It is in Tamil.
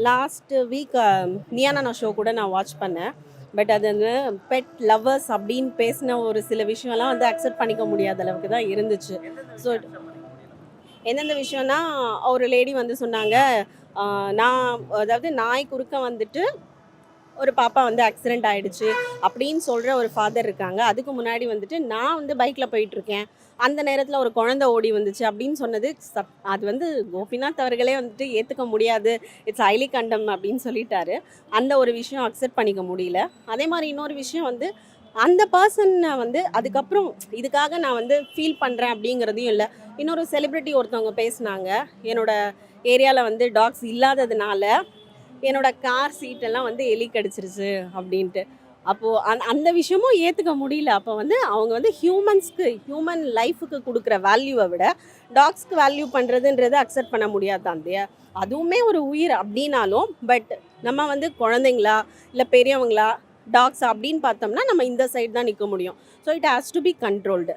லாஸ்ட் வீக் நியானா ஷோ கூட நான் வாட்ச் பண்ணேன். பட் அது வந்து பெட் லவ்வர்ஸ் அப்படின்னு பேசின ஒரு சில விஷயம்லாம் வந்து அக்செப்ட் பண்ணிக்க முடியாத அளவுக்கு தான் இருந்துச்சு. ஸோ எந்தெந்த விஷயம்னா, ஒரு லேடி வந்து சொன்னாங்க, நான் அதாவது நாய் குறுக்க வந்துட்டு ஒரு பாப்பா வந்து ஆக்சிடென்ட் ஆயிடுச்சு அப்படின்னு சொல்கிற ஒரு ஃபாதர் இருக்காங்க. அதுக்கு முன்னாடி வந்துட்டு நான் வந்து பைக்கில் போயிட்டுருக்கேன், அந்த நேரத்தில் ஒரு குழந்தை ஓடி வந்துச்சு அப்படின்னு சொன்னது அது வந்து கோபிநாத் அவர்களே வந்துட்டு ஏற்றுக்க முடியாது, இட்ஸ் ஹைலி கண்டம் அப்படின்னு சொல்லிட்டாரு. அந்த ஒரு விஷயம் அக்செப்ட் பண்ணிக்க முடியல. அதே மாதிரி இன்னொரு விஷயம் வந்து அந்த பர்சனை வந்து அதுக்கப்புறம் இதுக்காக நான் வந்து ஃபீல் பண்ணுறேன் அப்படிங்கிறதையும் இல்லை. இன்னொரு செலிப்ரிட்டி ஒருத்தவங்க பேசுனாங்க, என்னோட ஏரியாவில் வந்து டாக்ஸ் இல்லாததுனால என்னோட கார் சீட்டெல்லாம் வந்து எலி கடிச்சிருச்சு அப்படின்ட்டு. அப்போது அந்த விஷயமும் ஏற்றுக்க முடியல. அப்போ வந்து அவங்க வந்து ஹியூமன் லைஃபுக்கு கொடுக்குற வேல்யூவை விட டாக்ஸ்க்கு வேல்யூ பண்ணுறதுன்றது அக்செப்ட் பண்ண முடியாது தான் இல்லையா? அதுவுமே ஒரு உயிர் அப்படின்னாலும், பட் நம்ம வந்து குழந்தைங்களா இல்லை பெரியவங்களா டாக்ஸ் அப்படின்னு பார்த்தோம்னா நம்ம இந்த சைடு தான் நிற்க முடியும். So it has to be controlled.